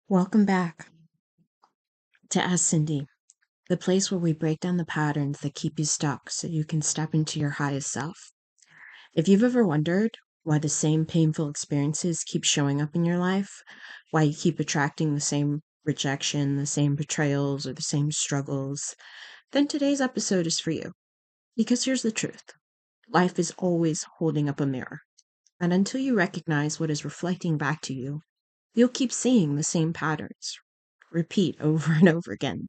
Welcome back to Ask Cindy, the place where we break down the patterns that keep you stuck so you can step into your highest self. If you've ever wondered why the same painful experiences keep showing up in your life, why you keep attracting the same rejection, the same betrayals, or the same struggles, then today's episode is for you. Because here's the truth: life is always holding up a mirror. And until you recognize what is reflecting back to you, you'll keep seeing the same patterns repeat over and over again,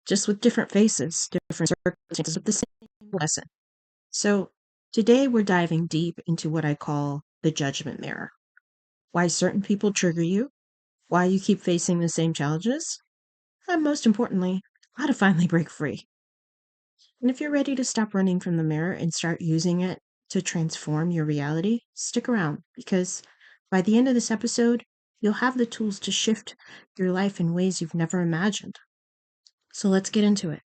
just with different faces, different circumstances, with the same lesson. So, today we're diving deep into what I call the judgment mirror. Why certain people trigger you, why you keep facing the same challenges, and most importantly, how to finally break free. And if you're ready to stop running from the mirror and start using it to transform your reality, stick around because by the end of this episode, you'll have the tools to shift your life in ways you've never imagined. So let's get into it.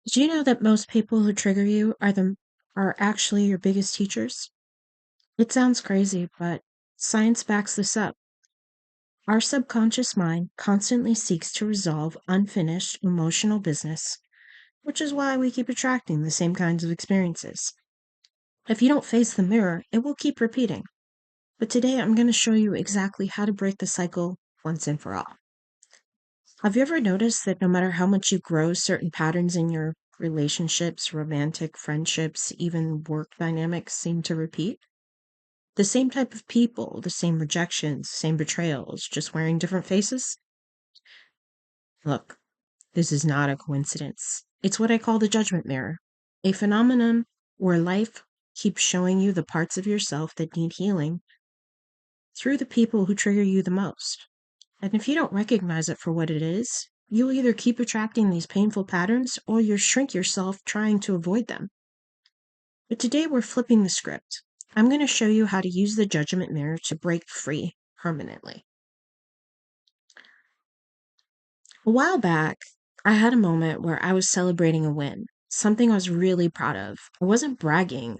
Did you know that most people who trigger you are actually your biggest teachers? It sounds crazy, but science backs this up. Our subconscious mind constantly seeks to resolve unfinished emotional business, which is why we keep attracting the same kinds of experiences. If you don't face the mirror, it will keep repeating. But today I'm going to show you exactly how to break the cycle once and for all. Have you ever noticed that no matter how much you grow, certain patterns in your relationships, romantic friendships, even work dynamics seem to repeat? The same type of people, the same rejections, same betrayals, just wearing different faces? Look, this is not a coincidence. It's what I call the judgment mirror, a phenomenon where life keeps showing you the parts of yourself that need healing through the people who trigger you the most. And if you don't recognize it for what it is, you'll either keep attracting these painful patterns or you'll shrink yourself trying to avoid them. But today we're flipping the script. I'm going to show you how to use the judgment mirror to break free permanently. A while back, I had a moment where I was celebrating a win, something I was really proud of. I wasn't bragging.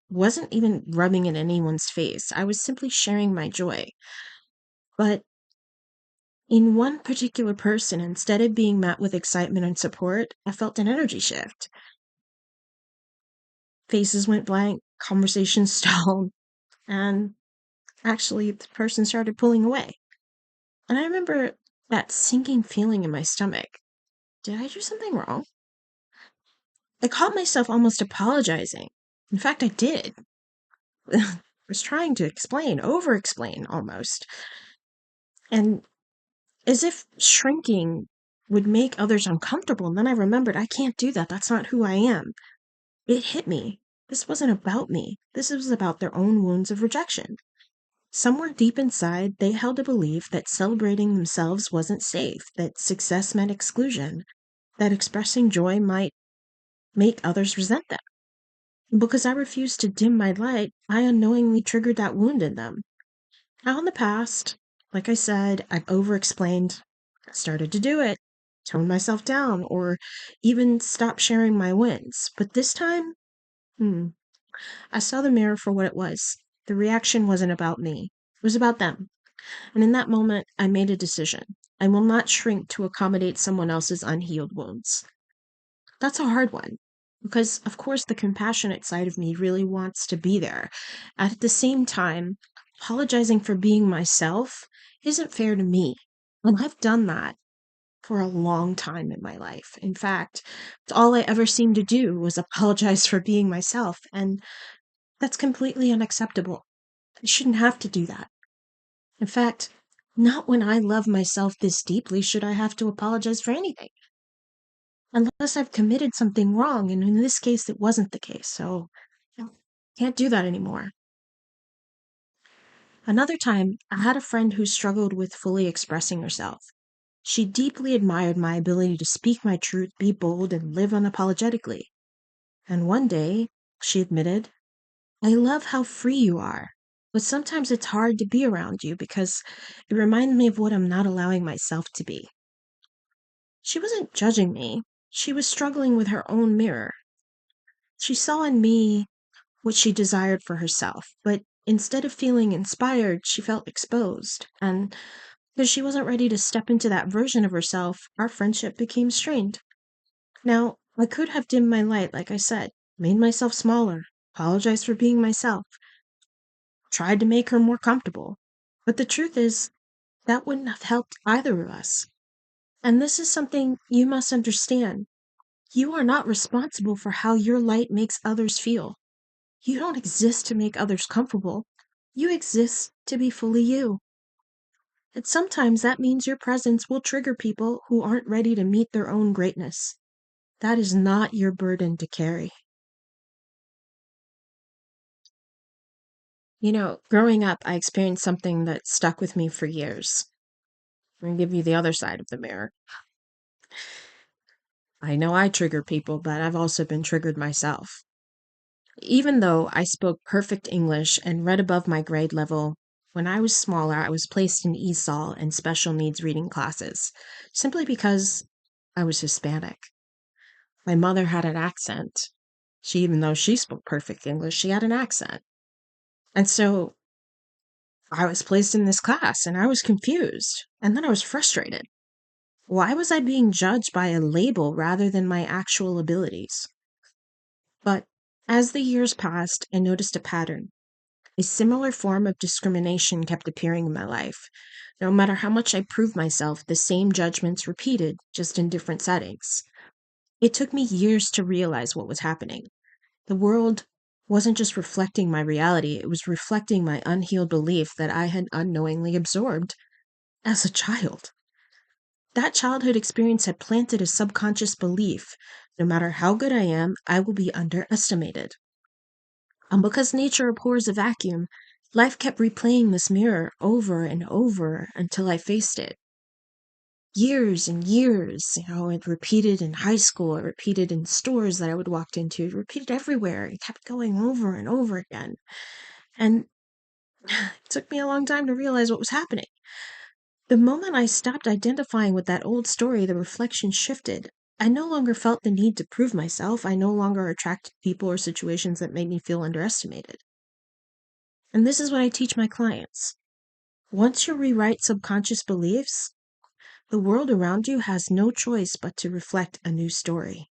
Wasn't even rubbing in anyone's face. I was simply sharing my joy. But in one particular person, instead of being met with excitement and support, I felt an energy shift. Faces went blank, conversations stalled, and actually the person started pulling away. And I remember that sinking feeling in my stomach. Did I do something wrong? I caught myself almost apologizing. In fact, I did. I was trying to explain, over explain almost. And as if shrinking would make others uncomfortable. And then I remembered I can't do that. That's not who I am. It hit me. This wasn't about me. This was about their own wounds of rejection. Somewhere deep inside, they held a belief that celebrating themselves wasn't safe, that success meant exclusion, that expressing joy might make others resent them. Because I refused to dim my light, I unknowingly triggered that wound in them. Now, in the past, like I said, I've over-explained, started to do it, toned myself down, or even stopped sharing my wins. But this time, I saw the mirror for what it was. The reaction wasn't about me. It was about them. And in that moment, I made a decision. I will not shrink to accommodate someone else's unhealed wounds. That's a hard one because, of course, the compassionate side of me really wants to be there. At the same time, apologizing for being myself isn't fair to me. And I've done that for a long time in my life. In fact, all I ever seemed to do was apologize for being myself. And that's completely unacceptable. I shouldn't have to do that. In fact, not when I love myself this deeply should I have to apologize for anything. Unless I've committed something wrong, and in this case, it wasn't the case, so I can't do that anymore. Another time, I had a friend who struggled with fully expressing herself. She deeply admired my ability to speak my truth, be bold, and live unapologetically. And one day, she admitted, "I love how free you are, but sometimes it's hard to be around you because it reminds me of what I'm not allowing myself to be." She wasn't judging me. She was struggling with her own mirror. She saw in me what she desired for herself, but Instead of feeling inspired, she felt exposed. And because she wasn't ready to step into that version of herself, our friendship became strained. Now, I could have dimmed my light, like I said, made myself smaller, apologized for being myself, tried to make her more comfortable. But the truth is, that wouldn't have helped either of us. And this is something you must understand. You are not responsible for how your light makes others feel. You don't exist to make others comfortable. You exist to be fully you. And sometimes that means your presence will trigger people who aren't ready to meet their own greatness. That is not your burden to carry. Growing up, I experienced something that stuck with me for years. I'm going to give you the other side of the mirror. I know I trigger people, but I've also been triggered myself. Even though I spoke perfect English and read above my grade level, when I was smaller, I was placed in ESOL and special needs reading classes, simply because I was Hispanic. My mother had an accent. Even though she spoke perfect English, she had an accent. And so I was placed in this class and I was confused. And then I was frustrated. Why was I being judged by a label rather than my actual abilities? But as the years passed, I noticed a pattern. A similar form of discrimination kept appearing in my life. No matter how much I proved myself, the same judgments repeated, just in different settings. It took me years to realize what was happening. The world wasn't just reflecting my reality, it was reflecting my unhealed belief that I had unknowingly absorbed as a child. That childhood experience had planted a subconscious belief: no matter how good I am, I will be underestimated. And because nature abhors a vacuum, life kept replaying this mirror over and over until I faced it. Years and years, it repeated in high school, it repeated in stores that I would walk into, it repeated everywhere. It kept going over and over again. And it took me a long time to realize what was happening. The moment I stopped identifying with that old story, the reflection shifted. I no longer felt the need to prove myself. I no longer attracted people or situations that made me feel underestimated. And this is what I teach my clients. Once you rewrite subconscious beliefs, the world around you has no choice but to reflect a new story.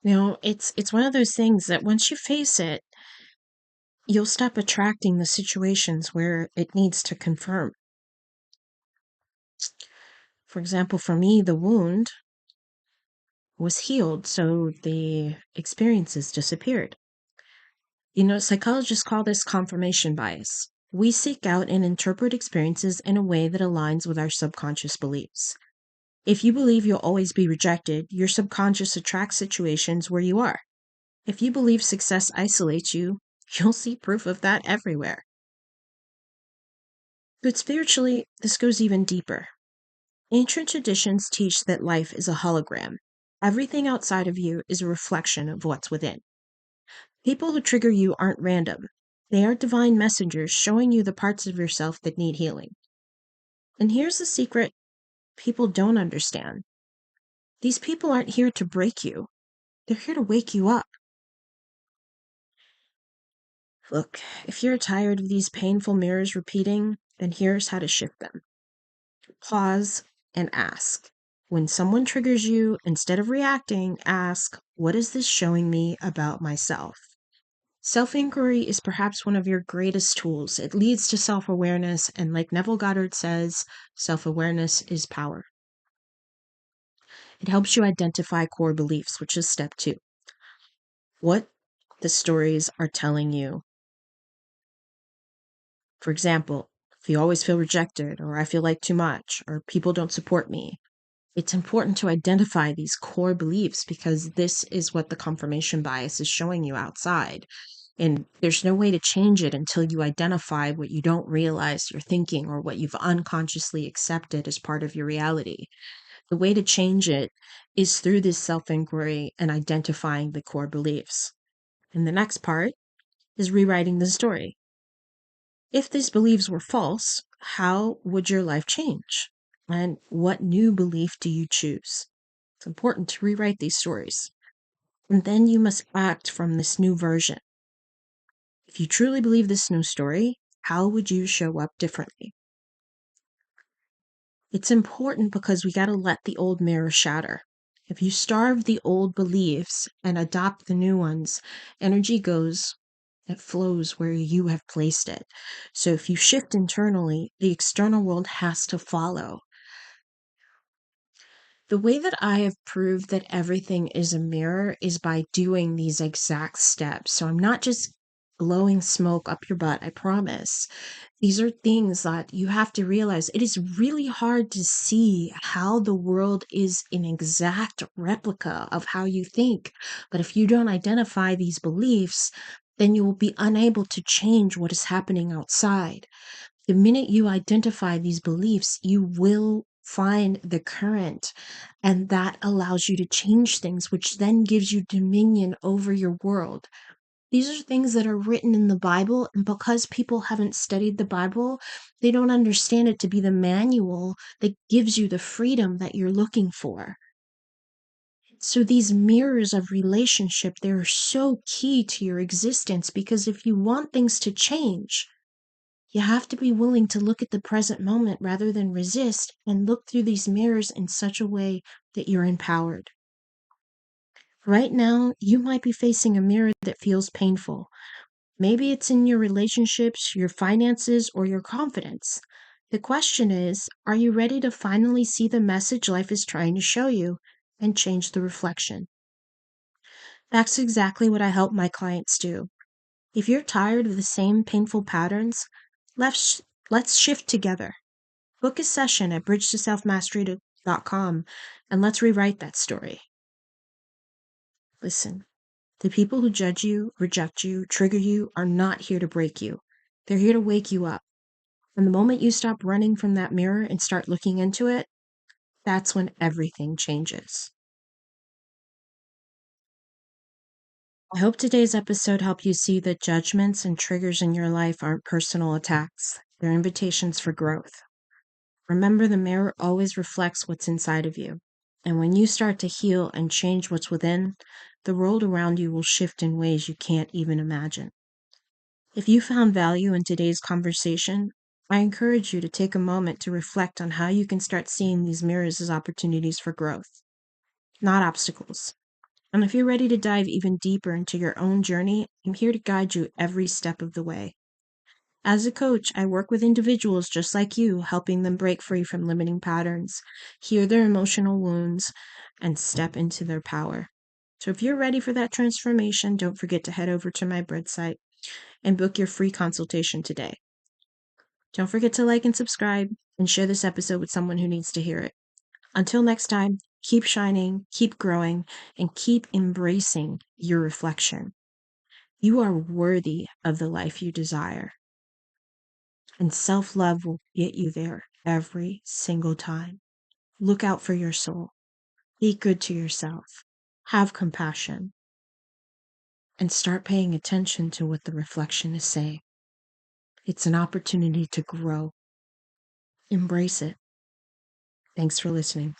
It's one of those things that once you face it, you'll stop attracting the situations where it needs to confirm. For example, for me, the wound was healed, so the experiences disappeared. Psychologists call this confirmation bias. We seek out and interpret experiences in a way that aligns with our subconscious beliefs. If you believe you'll always be rejected, your subconscious attracts situations where you are. If you believe success isolates you, you'll see proof of that everywhere. But spiritually, this goes even deeper. Ancient traditions teach that life is a hologram. Everything outside of you is a reflection of what's within. People who trigger you aren't random. They are divine messengers showing you the parts of yourself that need healing. And here's the secret people don't understand. These people aren't here to break you. They're here to wake you up. Look, if you're tired of these painful mirrors repeating, then here's how to shift them. Pause and ask. When someone triggers you, instead of reacting, ask, what is this showing me about myself? Self-inquiry is perhaps one of your greatest tools. It leads to self-awareness, and like Neville Goddard says, self-awareness is power. It helps you identify core beliefs, which is step 2. What the stories are telling you. For example, if you always feel rejected, or I feel like too much, or people don't support me, it's important to identify these core beliefs because this is what the confirmation bias is showing you outside. And there's no way to change it until you identify what you don't realize you're thinking or what you've unconsciously accepted as part of your reality. The way to change it is through this self-inquiry and identifying the core beliefs. And the next part is rewriting the story. If these beliefs were false, how would your life change? And what new belief do you choose? It's important to rewrite these stories. And then you must act from this new version. If you truly believe this new story, how would you show up differently? It's important because we got to let the old mirror shatter. If you starve the old beliefs and adopt the new ones, energy goes, it flows where you have placed it. So if you shift internally, the external world has to follow. The way that I have proved that everything is a mirror is by doing these exact steps. So I'm not just blowing smoke up your butt, I promise. These are things that you have to realize. It is really hard to see how the world is an exact replica of how you think. But if you don't identify these beliefs, then you will be unable to change what is happening outside. The minute you identify these beliefs, you will find the current, and that allows you to change things, which then gives you dominion over your world. These are things that are written in the Bible, and because people haven't studied the Bible, they don't understand it to be the manual that gives you the freedom that you're looking for. So these mirrors of relationship, they're so key to your existence, because if you want things to change, you have to be willing to look at the present moment rather than resist, and look through these mirrors in such a way that you're empowered. Right now, you might be facing a mirror that feels painful. Maybe it's in your relationships, your finances, or your confidence. The question is, are you ready to finally see the message life is trying to show you and change the reflection? That's exactly what I help my clients do. If you're tired of the same painful patterns, let's, let's shift together. Book a session at bridge2selfmastery.com and let's rewrite that story. Listen, the people who judge you, reject you, trigger you are not here to break you. They're here to wake you up. And the moment you stop running from that mirror and start looking into it, that's when everything changes. I hope today's episode helped you see that judgments and triggers in your life aren't personal attacks. They're invitations for growth. Remember, the mirror always reflects what's inside of you. And when you start to heal and change what's within, the world around you will shift in ways you can't even imagine. If you found value in today's conversation, I encourage you to take a moment to reflect on how you can start seeing these mirrors as opportunities for growth, not obstacles. And if you're ready to dive even deeper into your own journey, I'm here to guide you every step of the way. As a coach, I work with individuals just like you, helping them break free from limiting patterns, heal their emotional wounds, and step into their power. So if you're ready for that transformation, don't forget to head over to my website and book your free consultation today. Don't forget to like and subscribe and share this episode with someone who needs to hear it. Until next time, keep shining, keep growing, and keep embracing your reflection. You are worthy of the life you desire. And self-love will get you there every single time. Look out for your soul. Be good to yourself. Have compassion. And start paying attention to what the reflection is saying. It's an opportunity to grow. Embrace it. Thanks for listening.